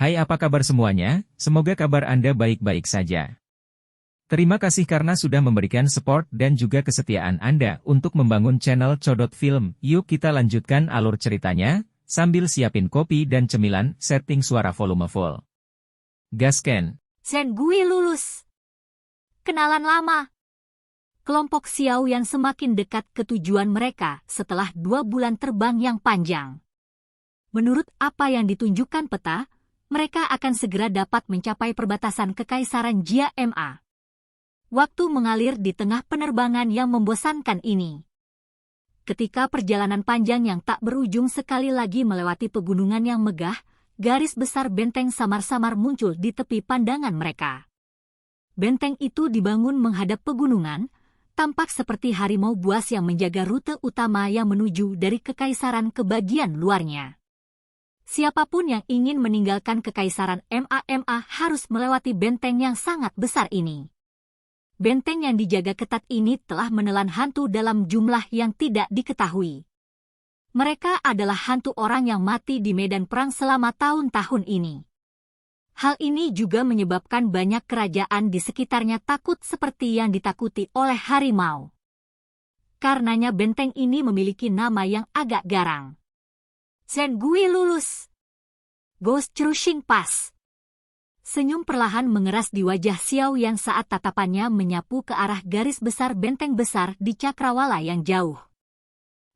Hai, apa kabar semuanya? Semoga kabar Anda baik-baik saja. Terima kasih karena sudah memberikan support dan juga kesetiaan Anda untuk membangun channel Codot Film. Yuk kita lanjutkan alur ceritanya, sambil siapin kopi dan cemilan, setting suara volume full. Gasken. Sen gue lulus. Kenalan lama. Kelompok Xiao yang semakin dekat ke tujuan mereka setelah 2 bulan terbang yang panjang. Menurut apa yang ditunjukkan peta, mereka akan segera dapat mencapai perbatasan Kekaisaran Jia Ma. Waktu mengalir di tengah penerbangan yang membosankan ini. Ketika perjalanan panjang yang tak berujung sekali lagi melewati pegunungan yang megah, garis besar benteng samar-samar muncul di tepi pandangan mereka. Benteng itu dibangun menghadap pegunungan, tampak seperti harimau buas yang menjaga rute utama yang menuju dari kekaisaran ke bagian luarnya. Siapapun yang ingin meninggalkan kekaisaran Ma harus melewati benteng yang sangat besar ini. Benteng yang dijaga ketat ini telah menelan hantu dalam jumlah yang tidak diketahui. Mereka adalah hantu orang yang mati di medan perang selama tahun-tahun ini. Hal ini juga menyebabkan banyak kerajaan di sekitarnya takut seperti yang ditakuti oleh harimau. Karenanya benteng ini memiliki nama yang agak garang. Sen gue lulus. Ghost Crushing Pass. Senyum perlahan mengeras di wajah Xiao yang saat tatapannya menyapu ke arah garis besar benteng besar di cakrawala yang jauh.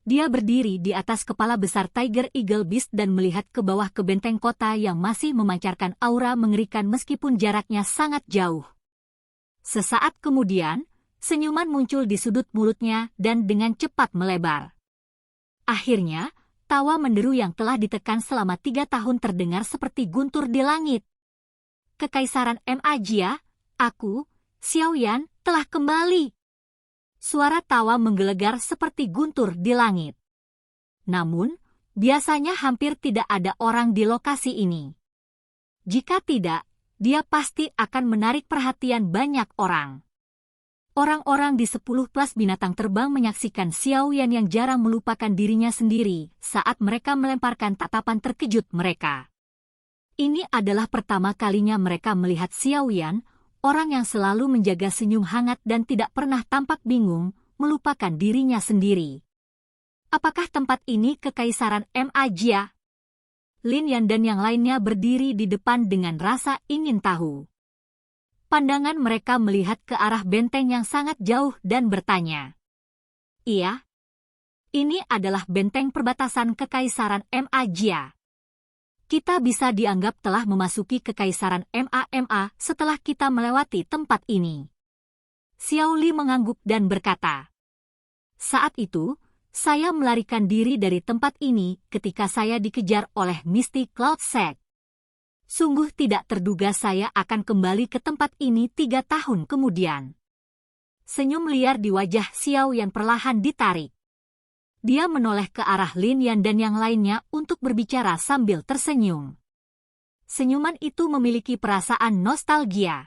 Dia berdiri di atas kepala besar Tiger Eagle Beast dan melihat ke bawah ke benteng kota yang masih memancarkan aura mengerikan meskipun jaraknya sangat jauh. Sesaat kemudian, senyuman muncul di sudut mulutnya dan dengan cepat melebar. Akhirnya, tawa menderu yang telah ditekan selama 3 tahun terdengar seperti guntur di langit. Kekaisaran Ma Jia, aku, Xiaoyan, telah kembali. Suara tawa menggelegar seperti guntur di langit. Namun, biasanya hampir tidak ada orang di lokasi ini. Jika tidak, dia pasti akan menarik perhatian banyak orang. Orang-orang di 10 plus binatang terbang menyaksikan Xiaoyan yang jarang melupakan dirinya sendiri saat mereka melemparkan tatapan terkejut mereka. Ini adalah pertama kalinya mereka melihat Xiaoyan, orang yang selalu menjaga senyum hangat dan tidak pernah tampak bingung, melupakan dirinya sendiri. Apakah tempat ini kekaisaran Ma Jia? Lin Yan dan yang lainnya berdiri di depan dengan rasa ingin tahu. Pandangan mereka melihat ke arah benteng yang sangat jauh dan bertanya. Iya, ini adalah benteng perbatasan kekaisaran Ma Jia. Kita bisa dianggap telah memasuki kekaisaran Ma setelah kita melewati tempat ini. Xiao Li mengangguk dan berkata, saat itu, saya melarikan diri dari tempat ini ketika saya dikejar oleh Misty Cloud Sect. Sungguh tidak terduga saya akan kembali ke tempat ini 3 tahun kemudian. Senyum liar di wajah Xiao yang perlahan ditarik. Dia menoleh ke arah Lin Yan dan yang lainnya untuk berbicara sambil tersenyum. Senyuman itu memiliki perasaan nostalgia.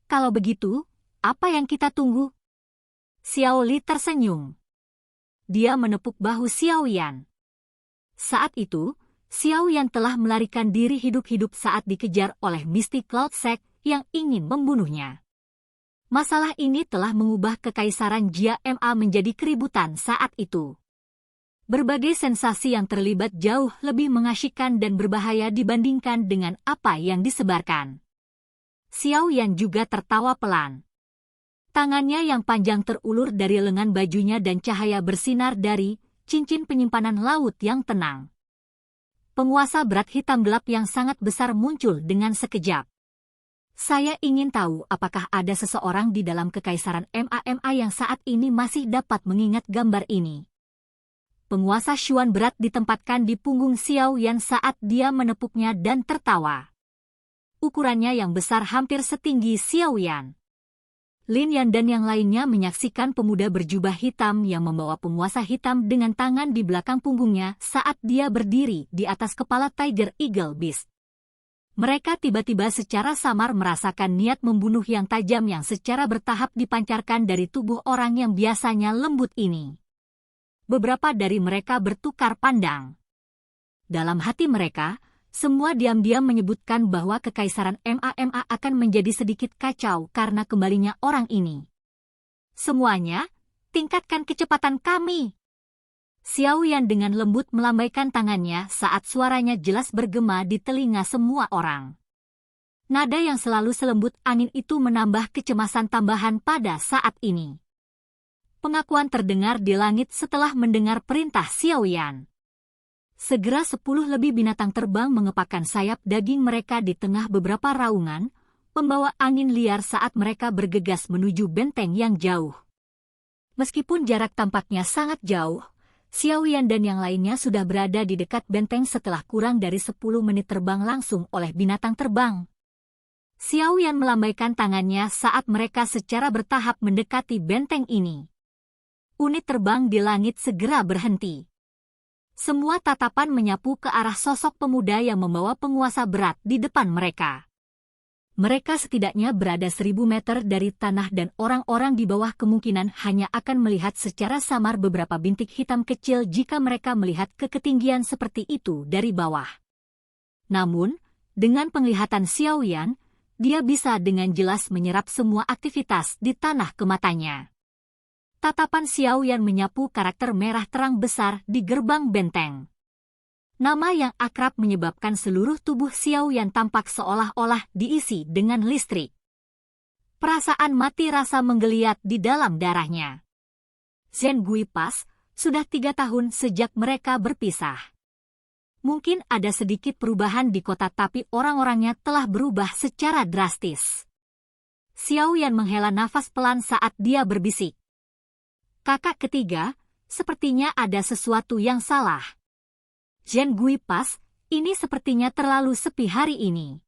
Kalau begitu, apa yang kita tunggu? Xiao Li tersenyum. Dia menepuk bahu Xiaoyan. Saat itu, Xiaoyan telah melarikan diri hidup-hidup saat dikejar oleh Misty Cloud Sect yang ingin membunuhnya. Masalah ini telah mengubah kekaisaran Jia Ma menjadi keributan saat itu. Berbagai sensasi yang terlibat jauh lebih mengasyikkan dan berbahaya dibandingkan dengan apa yang disebarkan. Xiaoyan juga tertawa pelan. Tangannya yang panjang terulur dari lengan bajunya dan cahaya bersinar dari cincin penyimpanan laut yang tenang. Penguasa berat hitam gelap yang sangat besar muncul dengan sekejap. Saya ingin tahu apakah ada seseorang di dalam kekaisaran Ma yang saat ini masih dapat mengingat gambar ini. Penguasa Xuan berat ditempatkan di punggung Xiaoyan saat dia menepuknya dan tertawa. Ukurannya yang besar hampir setinggi Xiaoyan. Lin Yan dan yang lainnya menyaksikan pemuda berjubah hitam yang membawa penguasa hitam dengan tangan di belakang punggungnya saat dia berdiri di atas kepala Tiger Eagle Beast. Mereka tiba-tiba secara samar merasakan niat membunuh yang tajam yang secara bertahap dipancarkan dari tubuh orang yang biasanya lembut ini. Beberapa dari mereka bertukar pandang. Dalam hati mereka, semua diam-diam menyebutkan bahwa Kekaisaran MA akan menjadi sedikit kacau karena kembalinya orang ini. Semuanya, tingkatkan kecepatan kami. Xiao Yan dengan lembut melambaikan tangannya saat suaranya jelas bergema di telinga semua orang. Nada yang selalu selembut angin itu menambah kecemasan tambahan pada saat ini. Pengakuan terdengar di langit setelah mendengar perintah Xiao Yan. Segera 10 lebih binatang terbang mengepakkan sayap daging mereka di tengah beberapa raungan, membawa angin liar saat mereka bergegas menuju benteng yang jauh. Meskipun jarak tampaknya sangat jauh, Xiao Yan dan yang lainnya sudah berada di dekat benteng setelah kurang dari 10 menit terbang langsung oleh binatang terbang. Xiao Yan melambaikan tangannya saat mereka secara bertahap mendekati benteng ini. Unit terbang di langit segera berhenti. Semua tatapan menyapu ke arah sosok pemuda yang membawa penguasa berat di depan mereka. Mereka setidaknya berada 1000 meter dari tanah dan orang-orang di bawah kemungkinan hanya akan melihat secara samar beberapa bintik hitam kecil jika mereka melihat ke ketinggian seperti itu dari bawah. Namun, dengan penglihatan Xiao Yan, dia bisa dengan jelas menyerap semua aktivitas di tanah ke matanya. Tatapan Xiao Yan menyapu karakter merah terang besar di gerbang benteng. Nama yang akrab menyebabkan seluruh tubuh Xiao Yan tampak seolah-olah diisi dengan listrik. Perasaan mati rasa menggeliat di dalam darahnya. Zhen Guipas, sudah 3 tahun sejak mereka berpisah. Mungkin ada sedikit perubahan di kota tapi orang-orangnya telah berubah secara drastis. Xiao Yan menghela nafas pelan saat dia berbisik. Kakak ketiga, sepertinya ada sesuatu yang salah. Zhen Guipas, ini sepertinya terlalu sepi hari ini.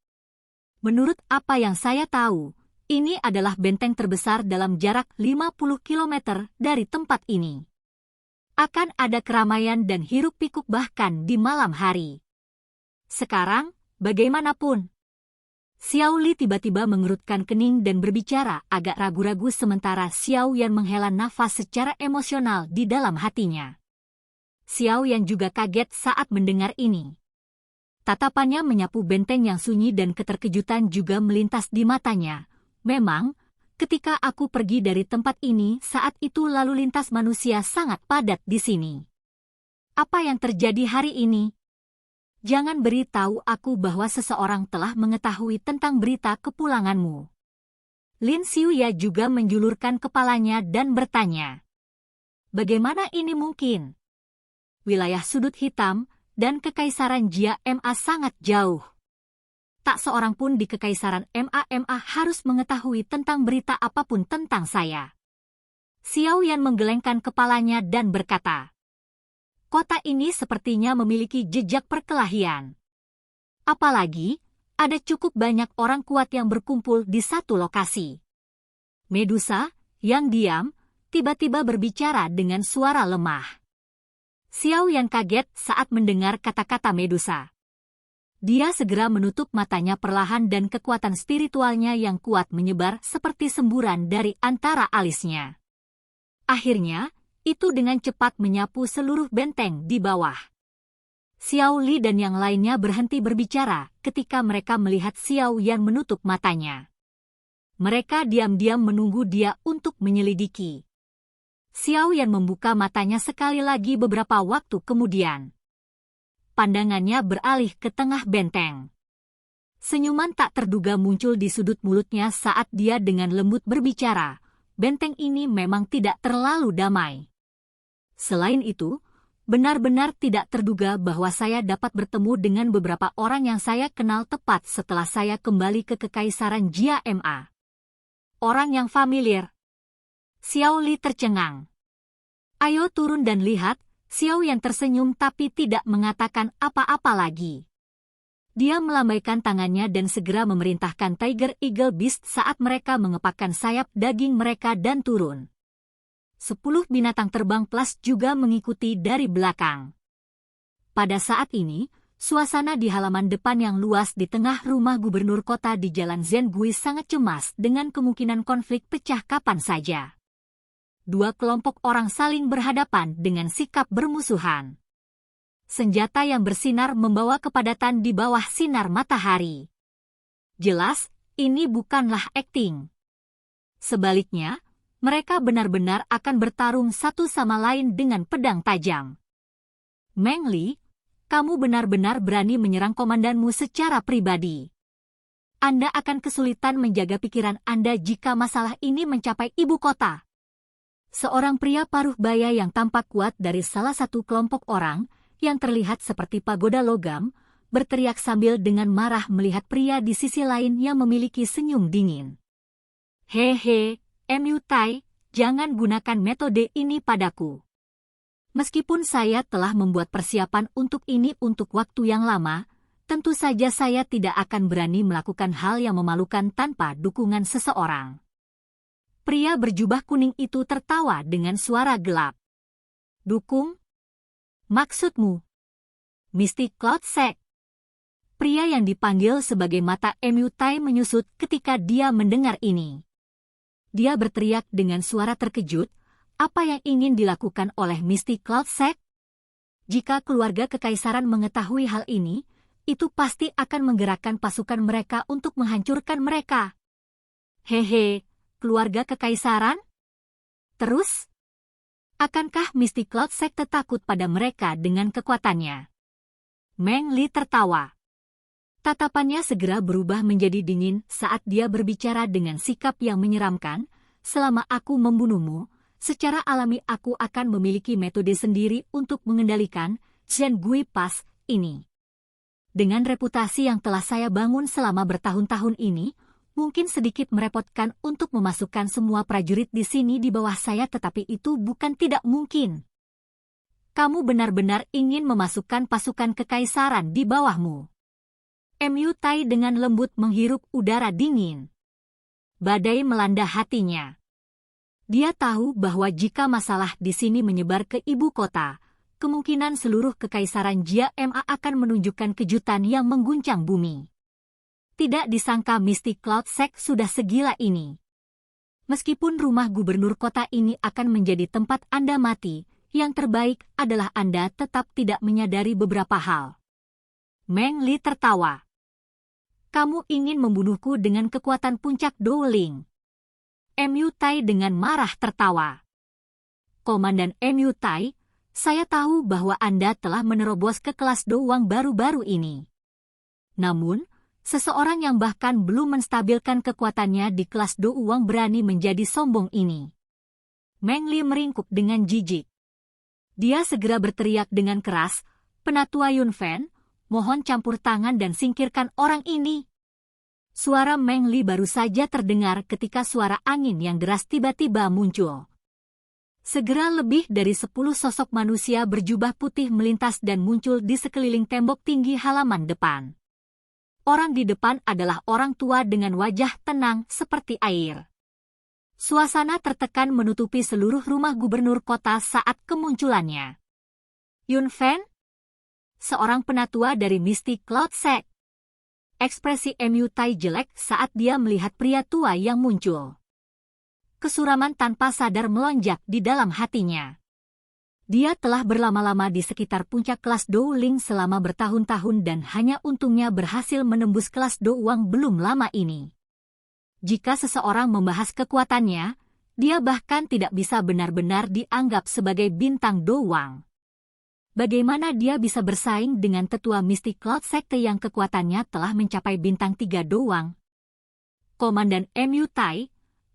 Menurut apa yang saya tahu, ini adalah benteng terbesar dalam jarak 50 km dari tempat ini. Akan ada keramaian dan hiruk-pikuk bahkan di malam hari. Sekarang, bagaimanapun. Xiao Li tiba-tiba mengerutkan kening dan berbicara agak ragu-ragu sementara Xiao Yan menghela nafas secara emosional di dalam hatinya. Xiao Yan juga kaget saat mendengar ini. Tatapannya menyapu benteng yang sunyi dan keterkejutan juga melintas di matanya. Memang, ketika aku pergi dari tempat ini saat itu lalu lintas manusia sangat padat di sini. Apa yang terjadi hari ini? Jangan beritahu aku bahwa seseorang telah mengetahui tentang berita kepulanganmu. Lin Xiuya juga menjulurkan kepalanya dan bertanya. Bagaimana ini mungkin? Wilayah sudut hitam dan Kekaisaran Jia MA sangat jauh. Tak seorang pun di Kekaisaran MA harus mengetahui tentang berita apapun tentang saya. Xiao Yan menggelengkan kepalanya dan berkata, kota ini sepertinya memiliki jejak perkelahian. Apalagi, ada cukup banyak orang kuat yang berkumpul di satu lokasi. Medusa, yang diam, tiba-tiba berbicara dengan suara lemah. Xiao Yan kaget saat mendengar kata-kata Medusa. Dia segera menutup matanya perlahan dan kekuatan spiritualnya yang kuat menyebar seperti semburan dari antara alisnya. Akhirnya, itu dengan cepat menyapu seluruh benteng di bawah. Xiao Li dan yang lainnya berhenti berbicara ketika mereka melihat Xiao Yan menutup matanya. Mereka diam-diam menunggu dia untuk menyelidiki. Xiao Yan membuka matanya sekali lagi beberapa waktu kemudian. Pandangannya beralih ke tengah benteng. Senyuman tak terduga muncul di sudut mulutnya saat dia dengan lembut berbicara. Benteng ini memang tidak terlalu damai. Selain itu, benar-benar tidak terduga bahwa saya dapat bertemu dengan beberapa orang yang saya kenal tepat setelah saya kembali ke Kekaisaran Jia MA. Orang yang familiar. Xiao Li tercengang. Ayo turun dan lihat, Xiao Yan tersenyum tapi tidak mengatakan apa-apa lagi. Dia melambaikan tangannya dan segera memerintahkan Tiger Eagle Beast saat mereka mengepakkan sayap daging mereka dan turun. 10 binatang terbang plus juga mengikuti dari belakang. Pada saat ini, suasana di halaman depan yang luas di tengah rumah gubernur kota di Jalan Zengui sangat cemas dengan kemungkinan konflik pecah kapan saja. 2 kelompok orang saling berhadapan dengan sikap bermusuhan. senjata yang bersinar membawa kepadatan di bawah sinar matahari. Jelas, ini bukanlah akting. Sebaliknya, mereka benar-benar akan bertarung satu sama lain dengan pedang tajam. Meng Li, kamu benar-benar berani menyerang komandanmu secara pribadi. Anda akan kesulitan menjaga pikiran Anda jika masalah ini mencapai ibu kota. Seorang pria paruh baya yang tampak kuat dari salah satu kelompok orang, yang terlihat seperti pagoda logam, berteriak sambil dengan marah melihat pria di sisi lain yang memiliki senyum dingin. Hehe, MU Tai, jangan gunakan metode ini padaku. Meskipun saya telah membuat persiapan untuk ini untuk waktu yang lama, tentu saja saya tidak akan berani melakukan hal yang memalukan tanpa dukungan seseorang. Pria berjubah kuning itu tertawa dengan suara gelap. Dukung? Maksudmu? Misty Cloud Sect. Pria yang dipanggil sebagai mata MU Tai menyusut ketika dia mendengar ini. Dia berteriak dengan suara terkejut, apa yang ingin dilakukan oleh Misty Cloud Sect? Jika keluarga kekaisaran mengetahui hal ini, itu pasti akan menggerakkan pasukan mereka untuk menghancurkan mereka. Hehe, keluarga kekaisaran? Terus? Akankah Misty Cloud Sect takut pada mereka dengan kekuatannya? Meng Li tertawa. Tatapannya segera berubah menjadi dingin saat dia berbicara dengan sikap yang menyeramkan. Selama aku membunuhmu, secara alami aku akan memiliki metode sendiri untuk mengendalikan Zhen Gui Pass ini. Dengan reputasi yang telah saya bangun selama bertahun-tahun ini, mungkin sedikit merepotkan untuk memasukkan semua prajurit di sini di bawah saya, tetapi itu bukan tidak mungkin. Kamu benar-benar ingin memasukkan pasukan kekaisaran di bawahmu. MU Tai dengan lembut menghirup udara dingin. Badai melanda hatinya. Dia tahu bahwa jika masalah di sini menyebar ke ibu kota, kemungkinan seluruh kekaisaran Jia Ma akan menunjukkan kejutan yang mengguncang bumi. Tidak disangka Misty Cloud Sect sudah segila ini. Meskipun rumah gubernur kota ini akan menjadi tempat Anda mati, yang terbaik adalah Anda tetap tidak menyadari beberapa hal. Meng Li tertawa. Kamu ingin membunuhku dengan kekuatan puncak Douling. MU Tai dengan marah tertawa. Komandan MU Tai, saya tahu bahwa Anda telah menerobos ke kelas Douang baru-baru ini. Namun, seseorang yang bahkan belum menstabilkan kekuatannya di kelas Douang berani menjadi sombong ini. Meng Li meringkuk dengan jijik. Dia segera berteriak dengan keras, Penatua Yun Fan, mohon campur tangan dan singkirkan orang ini. Suara Meng Li baru saja terdengar ketika suara angin yang deras tiba-tiba muncul. Segera lebih dari 10 sosok manusia berjubah putih melintas dan muncul di sekeliling tembok tinggi halaman depan. Orang di depan adalah orang tua dengan wajah tenang seperti air. Suasana tertekan menutupi seluruh rumah gubernur kota saat kemunculannya. Yun Fan? Seorang penatua dari Misty Cloud Sect. Ekspresi MU Tai jelek saat dia melihat pria tua yang muncul. Kesuraman tanpa sadar melonjak di dalam hatinya. Dia telah berlama-lama di sekitar puncak kelas Douling selama bertahun-tahun dan hanya untungnya berhasil menembus kelas Douang belum lama ini. Jika seseorang membahas kekuatannya, dia bahkan tidak bisa benar-benar dianggap sebagai bintang Douang. Bagaimana dia bisa bersaing dengan tetua Misty Cloud Sekte yang kekuatannya telah mencapai bintang 3 Douang? Komandan MU Tai,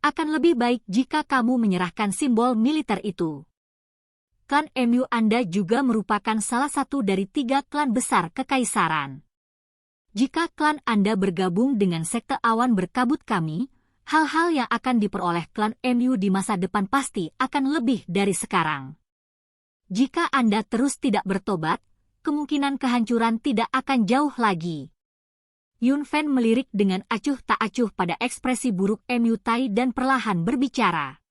akan lebih baik jika kamu menyerahkan simbol militer itu. Klan MU Anda juga merupakan salah satu dari 3 klan besar kekaisaran. Jika klan Anda bergabung dengan sekte awan berkabut kami, hal-hal yang akan diperoleh klan MU di masa depan pasti akan lebih dari sekarang. Jika Anda terus tidak bertobat, kemungkinan kehancuran tidak akan jauh lagi. Yun Fan melirik dengan acuh tak acuh pada ekspresi buruk MU Tai dan perlahan berbicara.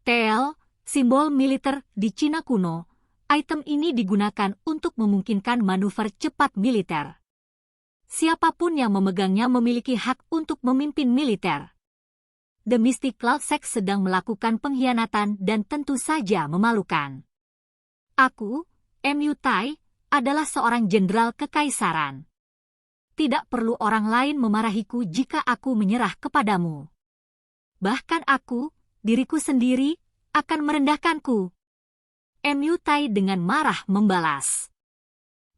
TL, simbol militer di Cina kuno, item ini digunakan untuk memungkinkan manuver cepat militer. Siapapun yang memegangnya memiliki hak untuk memimpin militer. The Misty Cloud Sect sedang melakukan pengkhianatan dan tentu saja memalukan. Aku, MU Tai, adalah seorang jenderal kekaisaran. Tidak perlu orang lain memarahiku jika aku menyerah kepadamu. Bahkan aku, diriku sendiri, akan merendahkanku. Mu Tai dengan marah membalas.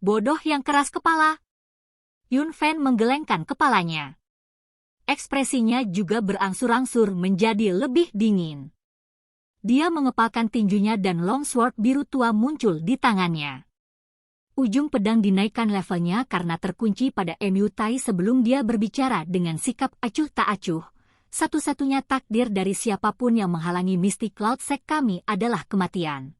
Bodoh yang keras kepala. Yun Fan menggelengkan kepalanya. Ekspresinya juga berangsur-angsur menjadi lebih dingin. Dia mengepalkan tinjunya dan longsword biru tua muncul di tangannya. Ujung pedang dinaikkan levelnya karena terkunci pada Mu Tai sebelum dia berbicara dengan sikap acuh tak acuh. Satu-satunya takdir dari siapapun yang menghalangi Mystic Cloud Sect kami adalah kematian.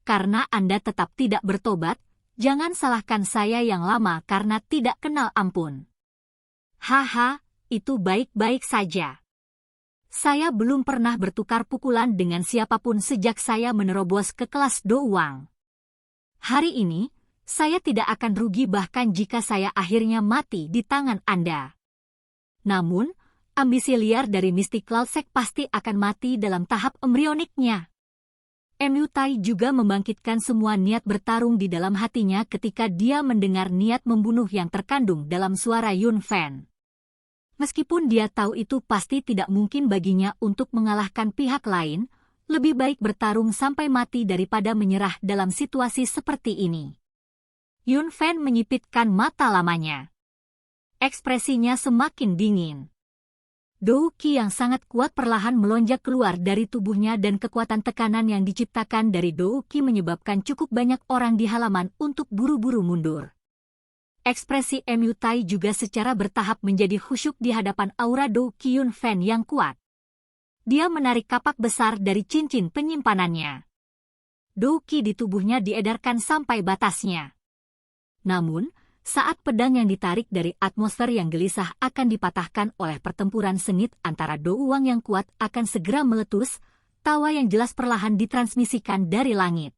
Karena Anda tetap tidak bertobat, jangan salahkan saya yang lama karena tidak kenal ampun. Haha, itu baik-baik saja. Saya belum pernah bertukar pukulan dengan siapapun sejak saya menerobos ke kelas Do Wang. Hari ini, saya tidak akan rugi bahkan jika saya akhirnya mati di tangan Anda. Namun, ambisi liar dari Mystic Cloud Sect pasti akan mati dalam tahap embrioniknya. Mu Tai juga membangkitkan semua niat bertarung di dalam hatinya ketika dia mendengar niat membunuh yang terkandung dalam suara Yun Fan. Meskipun dia tahu itu pasti tidak mungkin baginya untuk mengalahkan pihak lain, lebih baik bertarung sampai mati daripada menyerah dalam situasi seperti ini. Yun Fan menyipitkan mata lamanya. Ekspresinya semakin dingin. Dou Qi yang sangat kuat perlahan melonjak keluar dari tubuhnya dan kekuatan tekanan yang diciptakan dari Dou Qi menyebabkan cukup banyak orang di halaman untuk buru-buru mundur. Ekspresi Mu Tai juga secara bertahap menjadi khusyuk di hadapan aura Dou Qi Yun Fan yang kuat. Dia menarik kapak besar dari cincin penyimpanannya. Dou Qi di tubuhnya diedarkan sampai batasnya. Namun, saat pedang yang ditarik dari atmosfer yang gelisah akan dipatahkan oleh pertempuran sengit antara Dou Wang yang kuat akan segera meletus, tawa yang jelas perlahan ditransmisikan dari langit.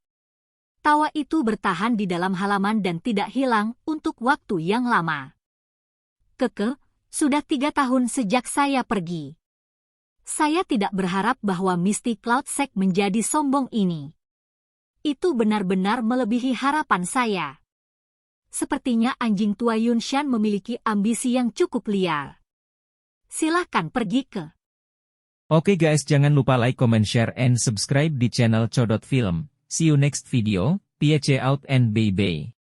Tawa itu bertahan di dalam halaman dan tidak hilang untuk waktu yang lama. Sudah 3 tahun sejak saya pergi. Saya tidak berharap bahwa Mystic Cloud Sect menjadi sombong ini. Itu benar-benar melebihi harapan saya. Sepertinya anjing tua Yun Shan memiliki ambisi yang cukup liar. Silahkan pergi ke. Oke guys, jangan lupa like, comment, share, and subscribe di channel Codot Film. See you next video, peace out and bye-bye.